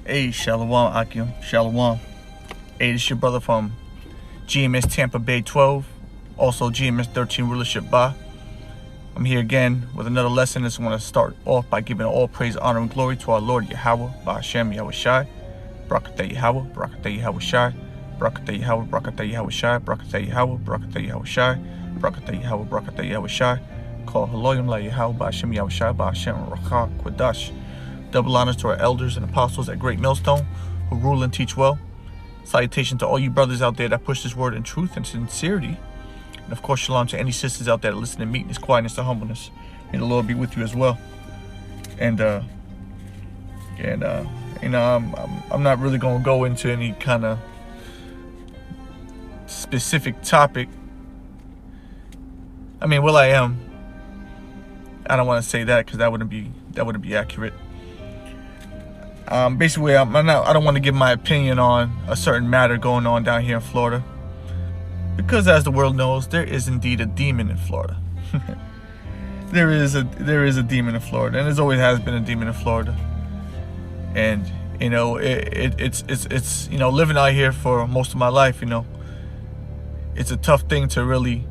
Hey, Shalom, Akim. Shalom. Hey, this is your brother from GMS Tampa Bay 12, also GMS 13 Rulership Ba. I'm here again with another lesson. I just want to start off by giving all praise, honor, and glory to our Lord Yahweh, Ba'ashem Yahweh Shai, Barakatah Yahweh, Barakatah Yahweh Shai, Barakatah Yahweh, Barakatah Yahweh Shai, Barakatah Yahweh, Barakatah Yahweh Shai, Barakatah Yahweh, Barakatah Yahweh Shai, Call Haloyim La Yahweh, Ba'ashem Yahweh Shai, Ba'ashem Rakha Kwadash. Double honors to our elders and apostles at Great Millstone who rule and teach well. Salutation to all you brothers out there that push this word in truth and sincerity. And of course, shalom to any sisters out there that listen in meekness, quietness, and humbleness. May the Lord be with you as well. And I'm not really going to go into any kind of specific topic. I mean, well, I am. I don't want to say that because that wouldn't be accurate. Basically, I don't want to give my opinion on a certain matter going on down here in Florida, because as the world knows, there is indeed a demon in Florida. there is a demon in Florida, and there always has been a demon in Florida. And you know, it's you know, living out here for most of my life, you know, it's a tough thing to really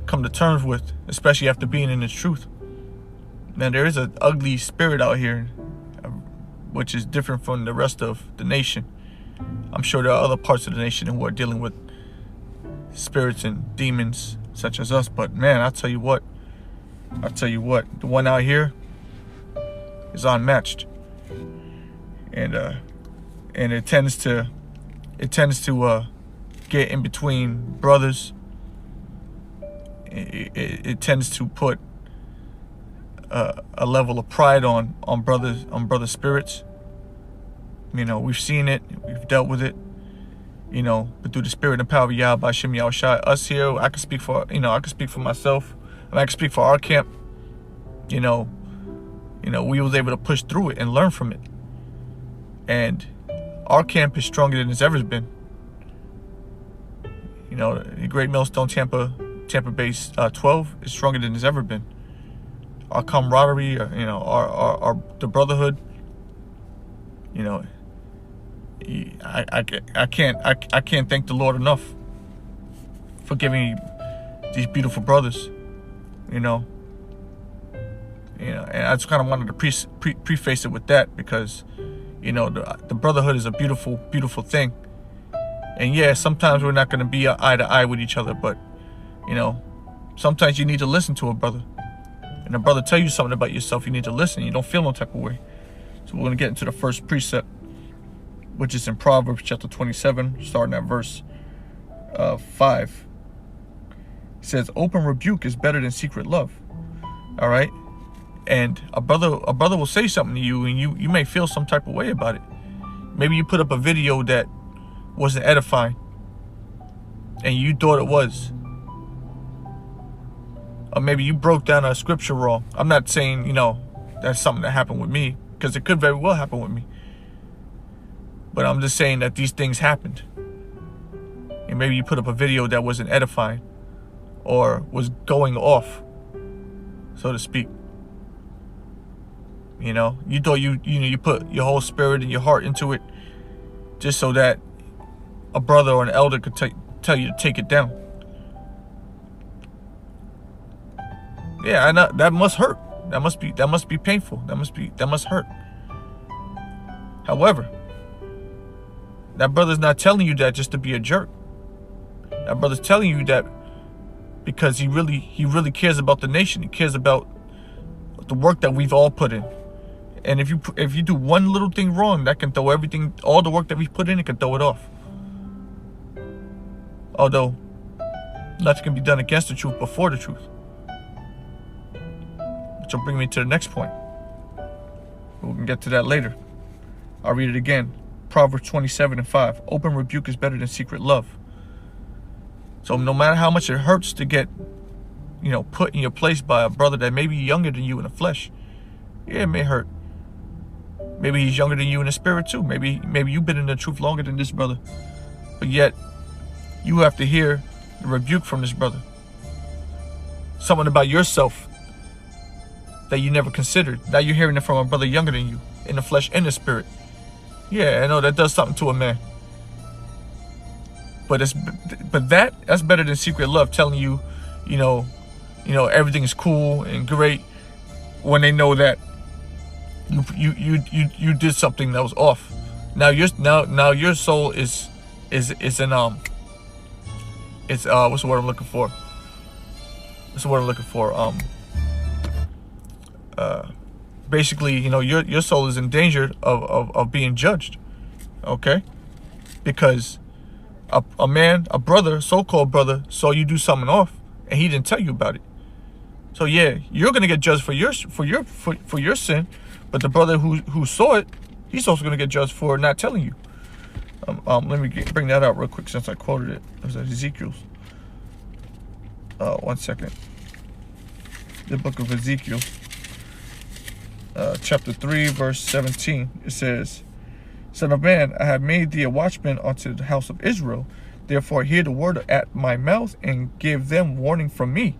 come to terms with, especially after being in the truth. Man, there is an ugly spirit out here, which is different from the rest of the nation. I'm sure there are other parts of the nation who are dealing with spirits and demons such as us, but man, I'll tell you what, the one out here is unmatched. And it tends to get in between brothers. It tends to put a level of pride on brother spirits. You know, we've seen it, we've dealt with it, you know, but through the spirit and power of Yahweh Ba'ashem Yahweh Shai, us here, I can speak for myself, and I can speak for our camp. You know, we was able to push through it and learn from it. And our camp is stronger than it's ever been. You know, the Great Millstone Tampa Bay 12 is stronger than it's ever been. Our camaraderie, you know, the brotherhood, you know, I can't thank the Lord enough for giving me these beautiful brothers, you know, and I just kind of wanted to preface it with that, because, you know, the brotherhood is a beautiful, beautiful thing. And yeah, sometimes we're not going to be eye to eye with each other, but, you know, sometimes you need to listen to a brother. And a brother tell you something about yourself, you need to listen. You don't feel no type of way. So we're going to get into the first precept, which is in Proverbs chapter 27, starting at verse 5. It says, open rebuke is better than secret love. All right? And a brother will say something to you, and you may feel some type of way about it. Maybe you put up a video that wasn't edifying, and you thought it was. Or maybe you broke down a scripture wrong. I'm not saying, you know, that's something that happened with me, because it could very well happen with me. But I'm just saying that these things happened. And maybe you put up a video that wasn't edifying, or was going off, so to speak. You know, you thought you put your whole spirit and your heart into it, just so that a brother or an elder could tell you to take it down. Yeah, I know that must hurt. That must be painful. That must hurt. However, that brother's not telling you that just to be a jerk. That brother's telling you that because he really cares about the nation. He cares about the work that we've all put in. And if you do one little thing wrong, that can throw everything, all the work that we've put in, it can throw it off. Although nothing can be done against the truth before the truth. Which will bring me to the next point. We can get to that later. I'll read it again. Proverbs 27:5. Open rebuke is better than secret love. So no matter how much it hurts to get, you know, put in your place by a brother that may be younger than you in the flesh, yeah, it may hurt. Maybe he's younger than you in the spirit too. Maybe you've been in the truth longer than this brother. But yet, you have to hear the rebuke from this brother. Something about yourself that you never considered. Now you're hearing it from a brother younger than you, in the flesh and the spirit. Yeah, I know that does something to a man. But that's better than secret love telling you, you know, everything is cool and great when they know that you did something that was off. Now your soul is what's the word I'm looking for? What's the word I'm looking for? Basically, your soul is in danger of being judged. Okay? Because a brother, so-called brother, saw you do something off and he didn't tell you about it. So yeah, you're gonna get judged for your sin, but the brother who saw it, he's also gonna get judged for not telling you. Let me bring that out real quick since I quoted it. It was Ezekiel's. 1 second. The book of Ezekiel, chapter 3, verse 17. It says, "Son of man, I have made thee a watchman unto the house of Israel. Therefore hear the word at my mouth, and give them warning from me.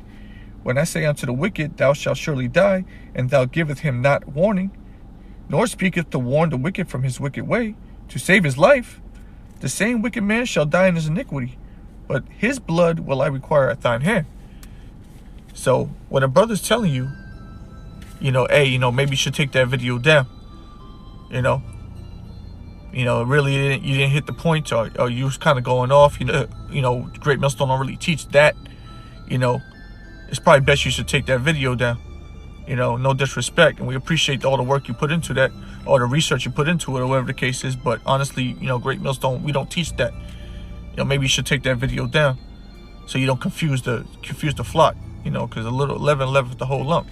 When I say unto the wicked, thou shalt surely die, and thou giveth him not warning, nor speaketh to warn the wicked from his wicked way, to save his life, the same wicked man shall die in his iniquity, but his blood will I require at thine hand." So when a brother's telling you, hey, maybe you should take that video down, really you didn't hit the point, or you was kind of going off, Great Millstone don't really teach that, it's probably best you should take that video down. No disrespect, and we appreciate all the work you put into that, or the research you put into it, or whatever the case is. But honestly, Great Millstone, we don't teach that. Maybe you should take that video down, so you don't confuse the flock. Because a little leaven leavens the whole lump.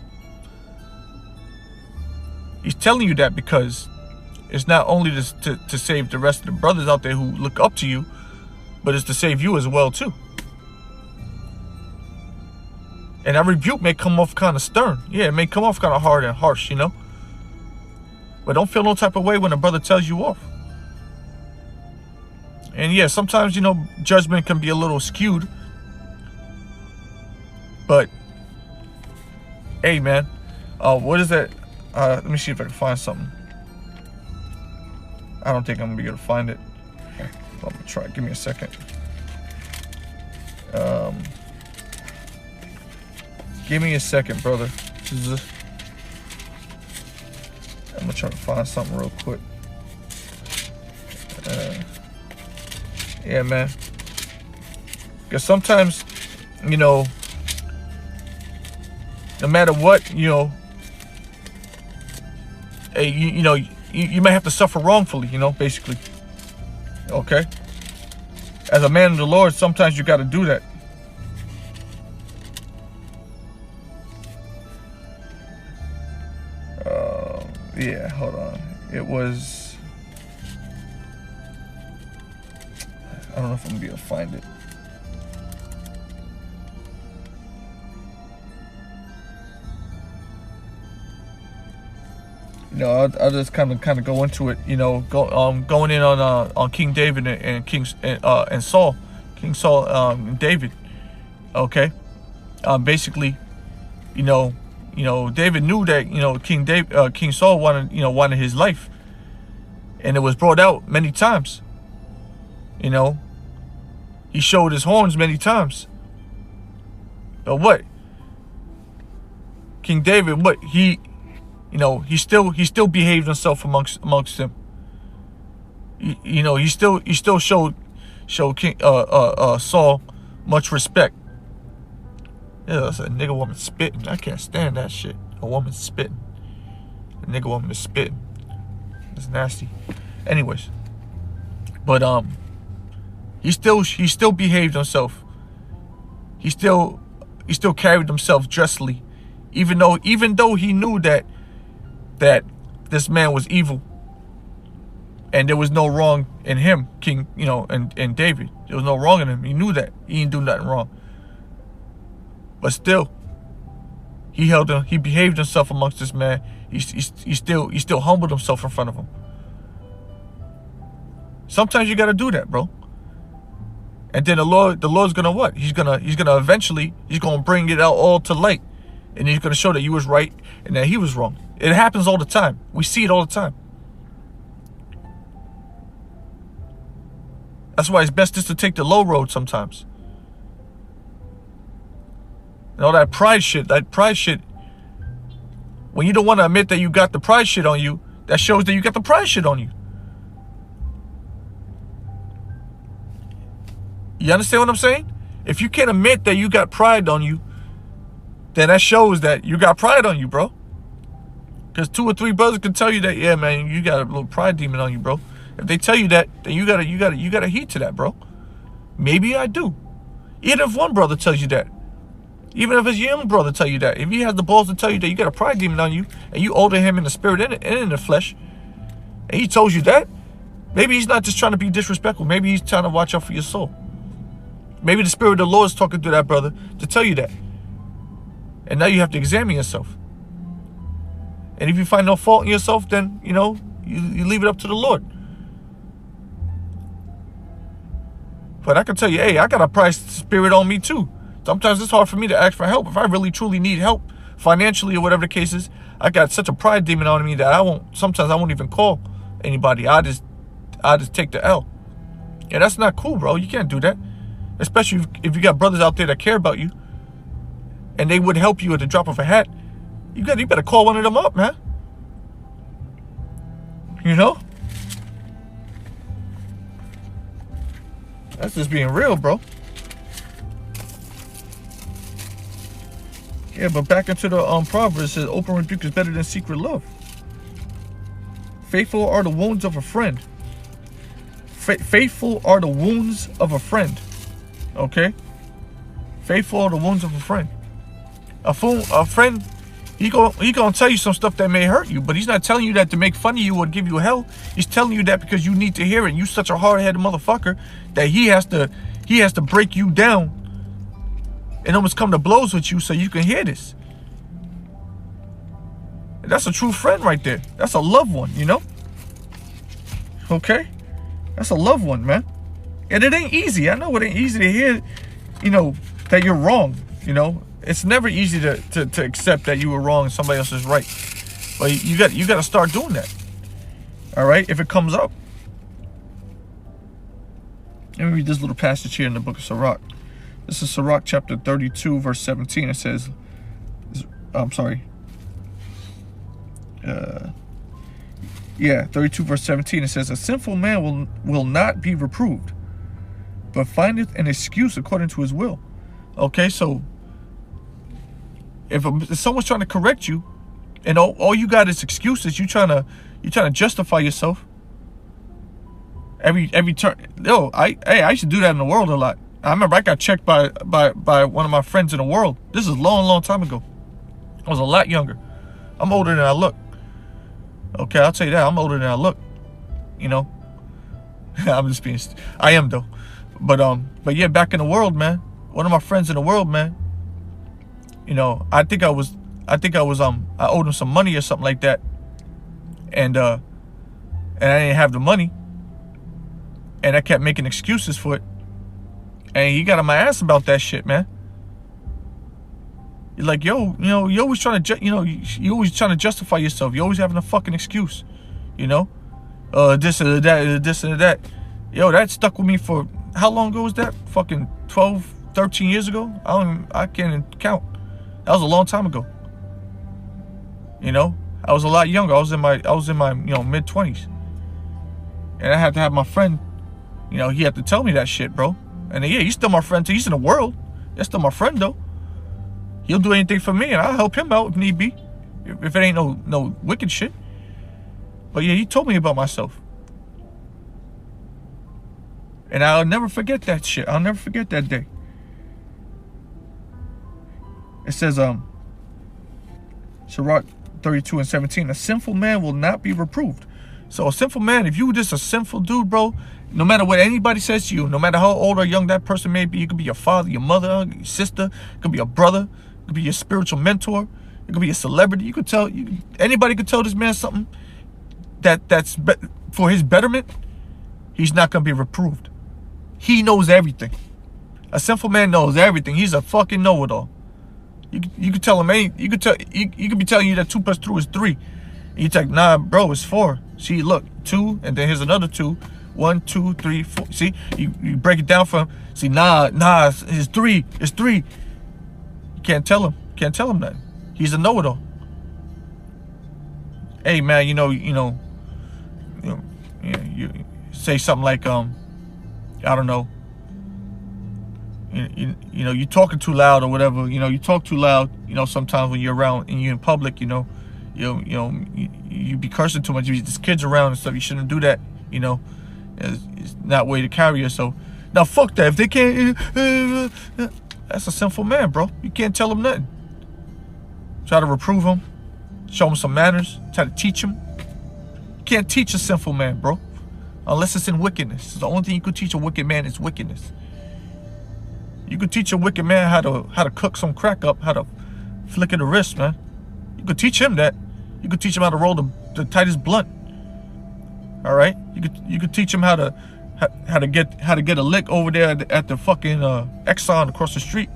He's telling you that because it's not only to save the rest of the brothers out there who look up to you, but it's to save you as well too. And that rebuke may come off kind of stern. Yeah, it may come off kind of hard and harsh, But don't feel no type of way when a brother tells you off. And yeah, sometimes, judgment can be a little skewed. But, hey, man, what is that? Let me see if I can find something. I don't think I'm going to be able to find it. I'm going to try. Give me a second. Give me a second, brother. I'm going to try to find something real quick. Yeah, man. Because sometimes, no matter what, hey, you may have to suffer wrongfully, basically. Okay? As a man of the Lord, sometimes you got to do that. Yeah, hold on. It was... I don't know if I'm going to be able to find it. I'll just kind of go into it. Going in on King David and Saul, King Saul and David. Okay, basically, David knew that King Saul wanted his life, and it was brought out many times. He showed his horns many times. But what? King David, what he still behaved himself amongst them. He still showed King Saul much respect. Yeah, that's a nigga woman spitting. I can't stand that shit. A woman spitting. A nigga woman is spitting. It's nasty. Anyways, but he still behaved himself. He still carried himself justly, even though he knew that this man was evil, and there was no wrong in him, and David. There was no wrong in him. He knew that. He didn't do nothing wrong. But still, he behaved himself amongst this man. He still humbled himself in front of him. Sometimes you gotta do that, bro. And then the Lord's gonna what? He's gonna eventually bring it out all to light, and he's gonna show that you was right and that he was wrong. It happens all the time. We see it all the time. That's why it's best just to take the low road sometimes. And all that pride shit, when you don't want to admit that you got the pride shit on you, that shows that you got the pride shit on you. You understand what I'm saying? If you can't admit that you got pride on you, then that shows that you got pride on you, bro. Because 2 or 3 brothers can tell you that, yeah, man, you got a little pride demon on you, bro. If they tell you that, then you gotta heed to that, bro. Maybe I do. Even if one brother tells you that. Even if his young brother tell you that. If he has the balls to tell you that you got a pride demon on you, and you older him in the spirit and in the flesh, and he told you that, maybe he's not just trying to be disrespectful. Maybe he's trying to watch out for your soul. Maybe the Spirit of the Lord is talking to that brother to tell you that. And now you have to examine yourself. And if you find no fault in yourself, then, you know, you leave it up to the Lord. But I can tell you, hey, I got a pride spirit on me too. Sometimes it's hard for me to ask for help. If I really truly need help, financially or whatever the case is, I got such a pride demon on me that sometimes I won't even call anybody. I just take the L. Yeah, that's not cool, bro. You can't do that. Especially if you got brothers out there that care about you and they would help you at the drop of a hat. You better call one of them up, man. You know? That's just being real, bro. Yeah, but back into the Proverbs, it says open rebuke is better than secret love. Faithful are the wounds of a friend. Faithful are the wounds of a friend. Okay? Faithful are the wounds of a friend. A friend, he gonna tell you some stuff that may hurt you, but he's not telling you that to make fun of you or give you hell. He's telling you that because you need to hear it. You such a hard-headed motherfucker that he has to break you down and almost come to blows with you so you can hear this. And that's a true friend right there. That's a loved one, you know? Okay? That's a loved one, man. And it ain't easy. I know it ain't easy to hear, you know, that you're wrong, you know? It's never easy to accept that you were wrong and somebody else is right. But you got to start doing that. All right? If it comes up. Let me read this little passage here in the book of Sirach. This is Sirach chapter 32, verse 17. It says, I'm sorry. 32 verse 17. It says, a sinful man will not be reproved, but findeth an excuse according to his will. Okay, so if someone's trying to correct you, and all you got is excuses, you're trying to justify yourself. Every turn, I used to do that in the world a lot. I remember I got checked by one of my friends in the world. This is a long time ago. I was a lot younger. I'm older than I look. Okay, I'll tell you that. I'm older than I look. You know? I am though. But yeah, back in the world, man. One of my friends in the world, man. You know, I owed him some money or something like that. And I didn't have the money. And I kept making excuses for it. And he got on my ass about that shit, man. You're like, yo, you know, you're always trying to, you always trying to justify yourself. You're always having a fucking excuse, you know? This and that. Yo, that stuck with me for, how long ago was that? Fucking 12, 13 years ago? I can't even count. That was a long time ago. You know? I was a lot younger. I was in my mid-20s. And I had to have my friend, you know, he had to tell me that shit, bro. And yeah, he's still my friend too. He's in the world. That's still my friend though. He'll do anything for me and I'll help him out if need be. If it ain't no wicked shit. But yeah, he told me about myself. And I'll never forget that shit. I'll never forget that day. It says, Sirach 32 and 17, a sinful man will not be reproved. So a sinful man, if you just a sinful dude, bro, no matter what anybody says to you, no matter how old or young that person may be, it could be your father, your mother, your sister, it could be your brother, it could be your spiritual mentor, it could be a celebrity. You could tell, anybody could tell this man something that's for his betterment. He's not going to be reproved. He knows everything. A sinful man knows everything. He's a fucking know-it-all. You could tell him you could be telling you that 2 + 2 is 3. And you're like, nah, bro, it's 4. See, look, 2, and then here's another 2. 1, 2, 3, 4. See, you break it down for him. See, nah, it's 3. It's 3. You can't tell him. Can't tell him nothing. He's a know-it-all. Hey, man, you say something like, I don't know. You talking too loud or whatever. You talk too loud. Sometimes when you're around and you're in public, you be cursing too much. There's kids around and stuff. You shouldn't do that. It's not way to carry yourself. Now, fuck that. If they can't, that's a sinful man, bro. You can't tell him nothing. Try to reprove him, show him some manners, try to teach him. You can't teach a sinful man, bro, unless it's in wickedness. The only thing you could teach a wicked man is wickedness. You could teach a wicked man how to cook some crack up, how to flicker the wrist, man. You could teach him that. You could teach him how to roll the tightest blunt. All right, you could teach him how to get a lick over there at the fucking Exxon across the street.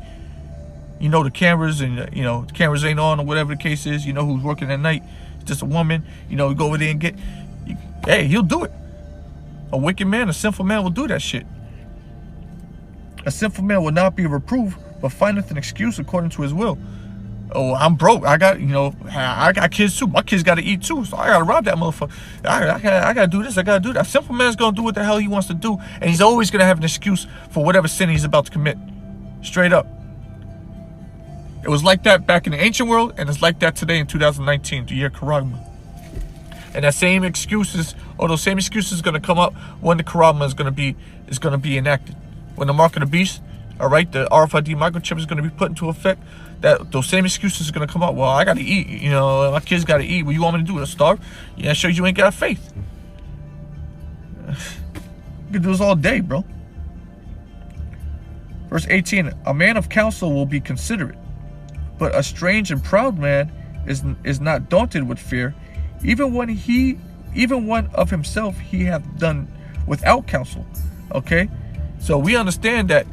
The cameras and the cameras ain't on or whatever the case is. Who's working at night. It's just a woman. You go over there and get. Hey, he'll do it. A wicked man, a sinful man will do that shit. A sinful man will not be reproved, but findeth an excuse according to his will. Oh, I'm broke. I got kids too. My kids got to eat too, so I got to rob that motherfucker. I got to do this. I got to do that. A simple man's going to do what the hell he wants to do, and he's always going to have an excuse for whatever sin he's about to commit. Straight up. It was like that back in the ancient world, and it's like that today in 2019, the year Karagma. And that same excuses, or those same excuses, going to come up when the Karagma is going to be enacted. When the mark of the beast, all right, the RFID microchip is going to be put into effect. Those same excuses are going to come up. Well, I got to eat. My kids got to eat. What you want me to do? To starve? Yeah, shows you ain't got faith. You can do this all day, bro. Verse 18: a man of counsel will be considerate, but a strange and proud man is not daunted with fear, even one of himself he hath done without counsel. Okay, so we understand that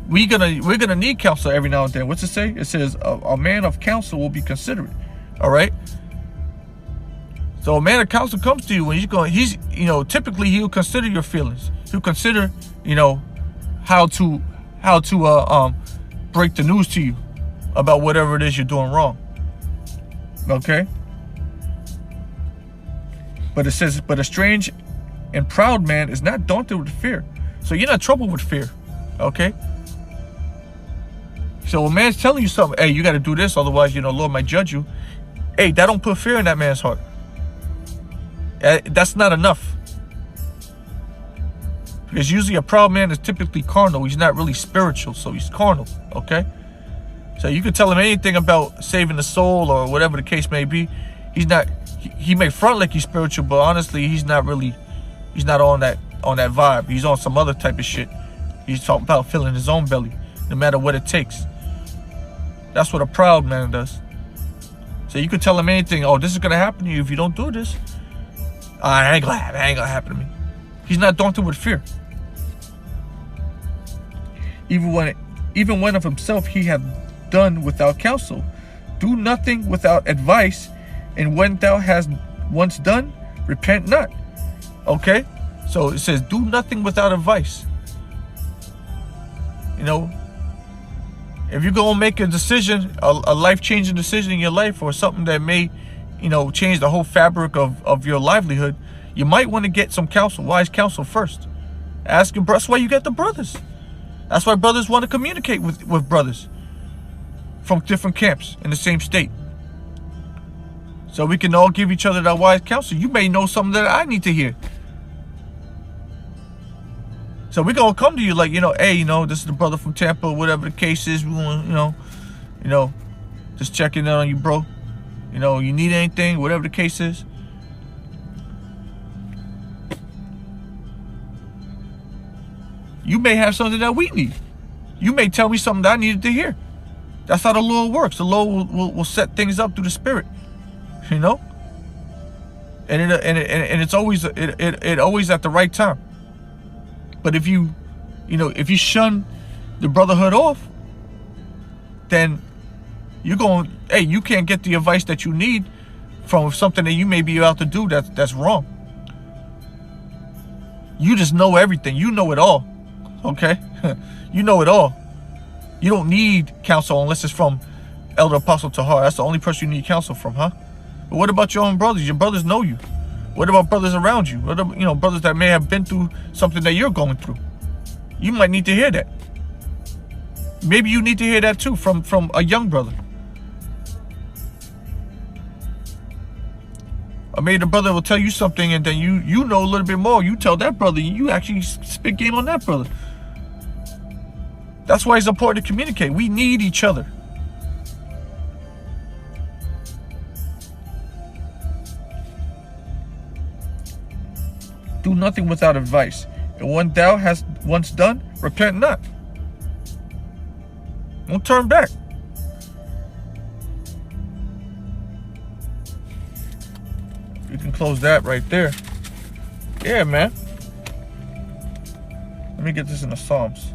we're gonna need counsel every now and then. What's it say? It says a man of counsel will be considerate. All right. So a man of counsel comes to you when he's typically he'll consider your feelings. He'll consider how to break the news to you about whatever it is you're doing wrong. Okay. But it says, but a strange and proud man is not daunted with fear. So you're not troubled with fear. Okay. So a man's telling you something, hey, you got to do this, otherwise, Lord might judge you. Hey, that don't put fear in that man's heart. That's not enough. Because usually a proud man is typically carnal. He's not really spiritual, so he's carnal, okay? So you can tell him anything about saving the soul or whatever the case may be. He may front like he's spiritual, but honestly, he's not on that vibe. He's on some other type of shit. He's talking about filling his own belly, no matter what it takes. That's what a proud man does. So you could tell him anything. Oh, this is gonna happen to you if you don't do this. It ain't gonna happen to me. He's not daunted with fear. Even when of himself he hath done without counsel. Do nothing without advice, and when thou hast once done, repent not. Okay? So it says, do nothing without advice. If you're going to make a decision, a life-changing decision in your life, or something that may, change the whole fabric of your livelihood, you might want to get some counsel, wise counsel first. Ask your brothers. That's why you get the brothers. That's why brothers want to communicate with brothers from different camps in the same state. So we can all give each other that wise counsel. You may know something that I need to hear. So we're going to come to you like, hey, this is the brother from Tampa, whatever the case is. We want, just checking in on you, bro. You need anything, whatever the case is. You may have something that we need. You may tell me something that I needed to hear. That's how the Lord works. The Lord will set things up through the Spirit. And it's always always at the right time. But if you shun the brotherhood off, then you can't get the advice that you need from something that you may be about to do that's wrong. You just know everything. You know it all. Okay? You know it all. You don't need counsel unless it's from Elder Apostle Tahar. That's the only person you need counsel from, huh? But what about your own brothers? Your brothers know you. What about brothers around you? What about, brothers that may have been through something that you're going through? You might need to hear that. Maybe you need to hear that too from a young brother. Or maybe the brother will tell you something and then you know a little bit more. You tell that brother, you actually spit game on that brother. That's why it's important to communicate. We need each other. Do nothing without advice. And when thou hast once done, repent not. Don't turn back. You can close that right there. Yeah, man. Let me get this in the Psalms.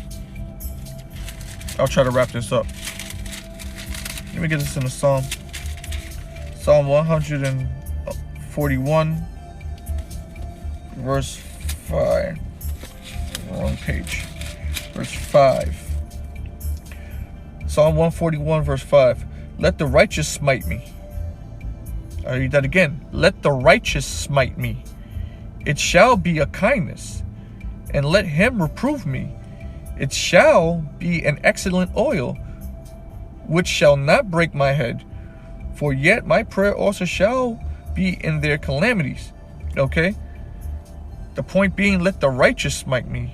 I'll try to wrap this up. Let me get this in the Psalm. Psalm 141, verse 5. Wrong page. Verse 5. Psalm 141, verse 5. Let the righteous smite me. I'll read that again. Let the righteous smite me. It shall be a kindness. And let him reprove me. It shall be an excellent oil, which shall not break my head. For yet my prayer also shall be in their calamities. Okay? The point being, let the righteous smite me.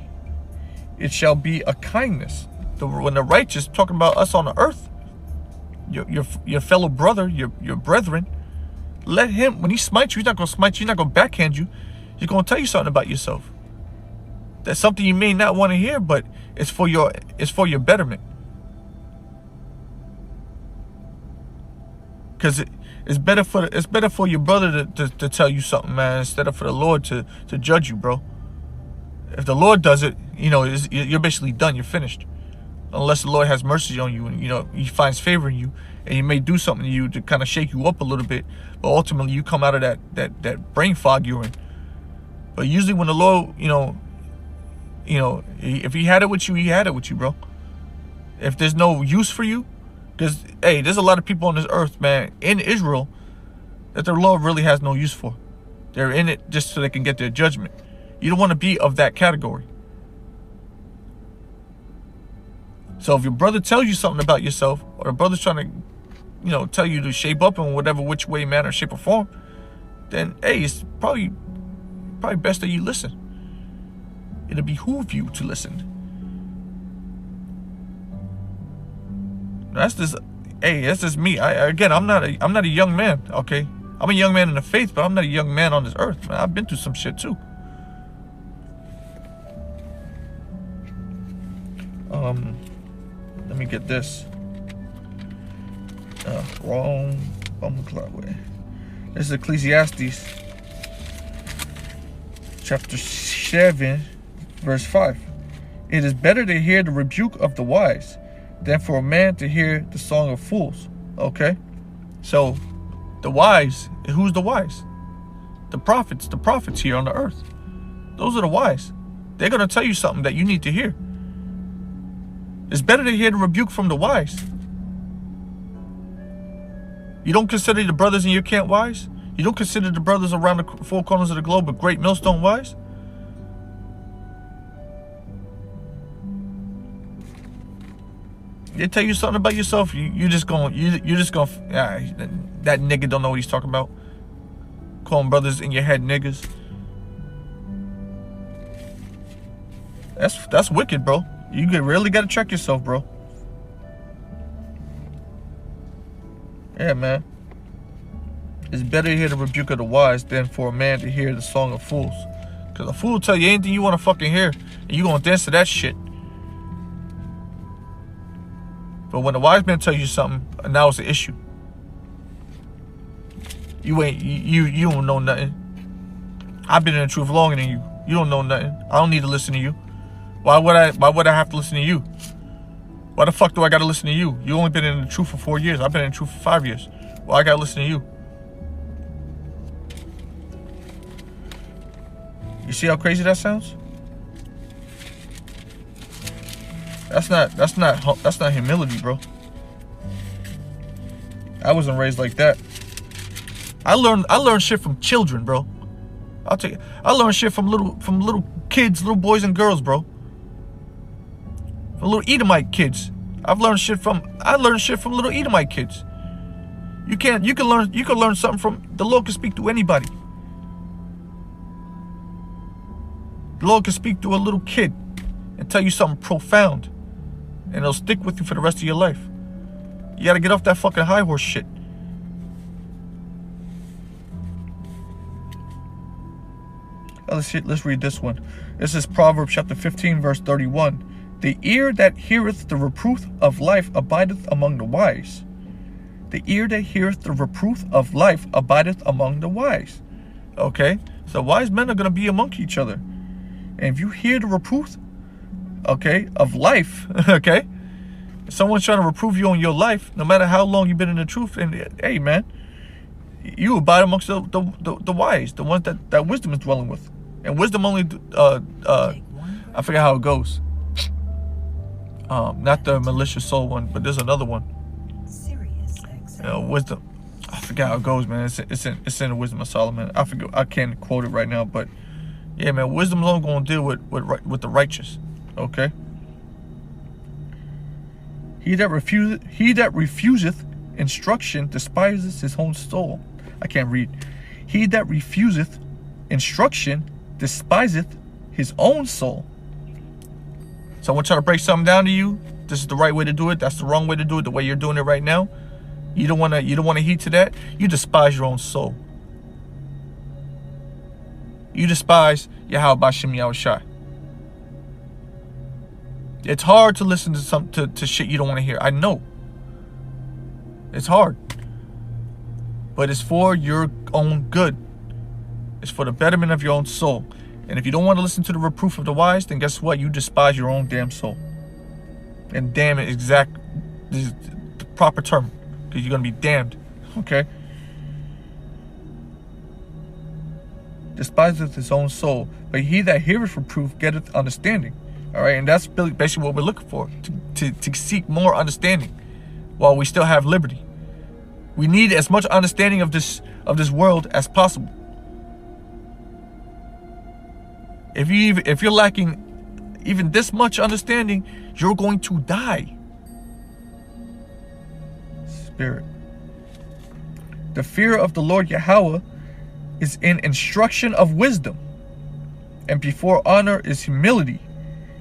It shall be a kindness. When the righteous, talking about us on the earth, your fellow brother, your brethren, let him, when he smites you, he's not going to smite you, he's not going to backhand you. He's going to tell you something about yourself. That's something you may not want to hear, but it's for your betterment. Because it's better for your brother to tell you something, man, instead of for the Lord to judge you, bro. If the Lord does it, you're basically done. You're finished. Unless the Lord has mercy on you and, he finds favor in you, and he may do something to you to kind of shake you up a little bit, but ultimately you come out of that brain fog you're in. But usually when the Lord, if he had it with you, he had it with you, bro. If there's no use for you, because, hey, there's a lot of people on this earth, man, in Israel, that the Lord really has no use for. They're in it just so they can get their judgment. You don't want to be of that category. So if your brother tells you something about yourself, or the brother's trying to, tell you to shape up in whatever which way, manner, shape, or form, then, hey, it's probably best that you listen. It'll behoove you to listen. That's just me. I'm not a young man, okay? I'm a young man in the faith, but I'm not a young man on this earth, man. I've been through some shit too. Let me get this. Wrong cloud way. This is Ecclesiastes chapter 7, verse 5. It is better to hear the rebuke of the wise than for a man to hear the song of fools. Okay? So, the wise, who's the wise? The prophets here on the earth. Those are the wise. They're going to tell you something that you need to hear. It's better to hear the rebuke from the wise. You don't consider the brothers in your camp wise? You don't consider the brothers around the four corners of the globe a great millstone wise? They tell you something about yourself, you just gonna that nigga don't know what he's talking about. Calling brothers in your head niggas. That's wicked, bro. You really gotta check yourself, bro. Yeah, man. It's better to hear the rebuke of the wise than for a man to hear the song of fools. Because a fool will tell you anything you want to fucking hear, and you gonna dance to that shit. But when the wise man tells you something, now it's an issue. You don't know nothing. I've been in the truth longer than you. You don't know nothing. I don't need to listen to you. Why would I have to listen to you? Why the fuck do I gotta listen to you? You only been in the truth for 4 years. I've been in the truth for 5 years. Why I gotta listen to you? see how crazy that sounds? That's not humility, bro. I wasn't raised like that. I learned shit from children, bro. I'll tell you. I learned shit from little kids, little boys and girls, bro. From little Edomite kids. I learned shit from little Edomite kids. You can learn something from the Lord. Can speak to anybody. The Lord can speak to a little kid and tell you something profound, and it'll stick with you for the rest of your life. You gotta get off that fucking high horse shit. Let's read this one. This is Proverbs chapter 15, verse 31. The ear that heareth the reproof of life abideth among the wise. The ear that heareth the reproof of life abideth among the wise. Okay? So wise men are going to be among each other. And if you hear the reproof, okay, of life, okay? If someone's trying to reprove you on your life, no matter how long you've been in the truth, and hey, man, you abide amongst the wise, the ones that wisdom is dwelling with. And wisdom only, I forget how it goes. Not the malicious soul one, but there's another one. Wisdom. I forget how it goes, man. It's in the Wisdom of Solomon. I forget. I can't quote it right now, but yeah, man. Wisdom's only going to deal with the righteous. Okay. He that refuseth instruction despiseth his own soul. I can't read. He that refuseth instruction despiseth his own soul. So I want to try to break something down to you. This is the right way to do it. That's the wrong way to do it. The way you're doing it right now. You don't want to heed to that. You despise your own soul. You despise Yahweh Bashem Yahushai. It's hard to listen to shit you don't want to hear. I know. It's hard. But it's for your own good. It's for the betterment of your own soul. And if you don't want to listen to the reproof of the wise, then guess what? You despise your own damn soul. And damn it, this is the proper term. Because you're going to be damned. Okay? Despiseth his own soul. But he that heareth reproof getteth understanding. Alright? And that's basically what we're looking for. To seek more understanding. While we still have liberty. We need as much understanding of this world as possible. If you're lacking even this much understanding, you're going to die. Spirit. The fear of the Lord Yahweh is in instruction of wisdom, and before honor is humility.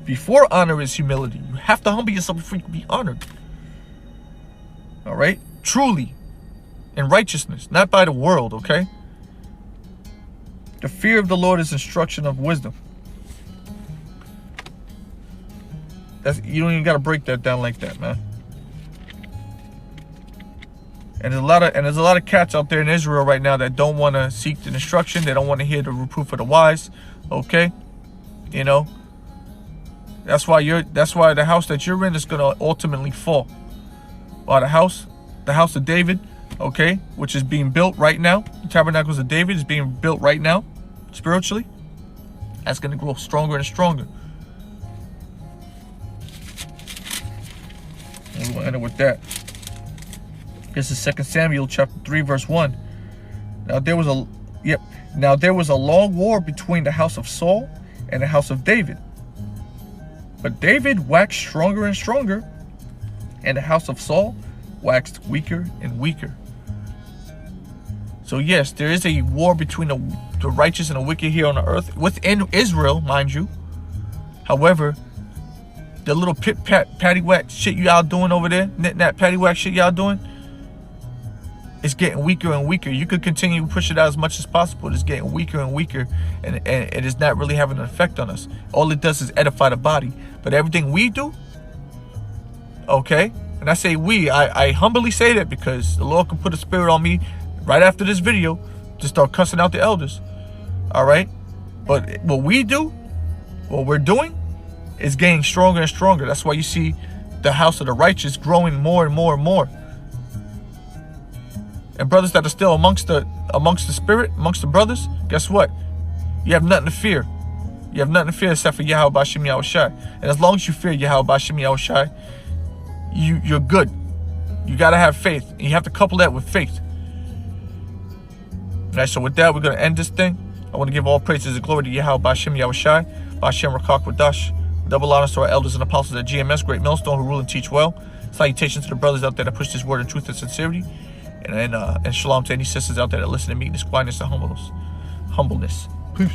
Before honor is humility. You have to humble yourself before you can be honored. All right? Truly. In righteousness, not by the world, okay? The fear of the Lord is instruction of wisdom. You don't even got to break that down like that, man. And there's a lot of cats out there in Israel right now that don't want to seek the instruction. They don't want to hear the reproof of the wise. Okay, you know. That's why the house that you're in is gonna ultimately fall. Or the house of David, okay, which is being built right now. The tabernacles of David is being built right now, spiritually. That's gonna grow stronger and stronger. And we'll end it with that. This is 2 Samuel chapter 3, verse 1. Now there was a long war between the house of Saul and the house of David. But David waxed stronger and stronger, and the house of Saul waxed weaker and weaker. So yes, there is a war between the righteous and the wicked here on the earth, within Israel, mind you. However, the little paddywhack shit y'all doing over there, that paddywhack shit y'all doing, it's getting weaker and weaker. You could continue to push it out as much as possible. It's getting weaker and weaker, and it is not really having an effect on us. All it does is edify the body. But everything we do, okay, and I say we, I humbly say that because the Lord can put a spirit on me right after this video to start cussing out the elders. All right? But what we're doing is getting stronger and stronger. That's why you see the house of the righteous growing more and more and more. And brothers that are still amongst the spirit, amongst the brothers, guess what? You have nothing to fear. You have nothing to fear except for Yahweh Bashim Yahushai. And as long as you fear Yahweh Bashim Yahushai, you're good. You got to have faith. And you have to couple that with faith. All right, so with that, we're going to end this thing. I want to give all praises and glory to Yahweh Bashim Yahushai, Bashim Rakak Wadash. Double honors to our elders and apostles at GMS, Great Millstone, who rule and teach well. Salutations to the brothers out there that push this word in truth and sincerity. And shalom to any sisters out there that listen to meekness, quietness, and humbleness. Peace.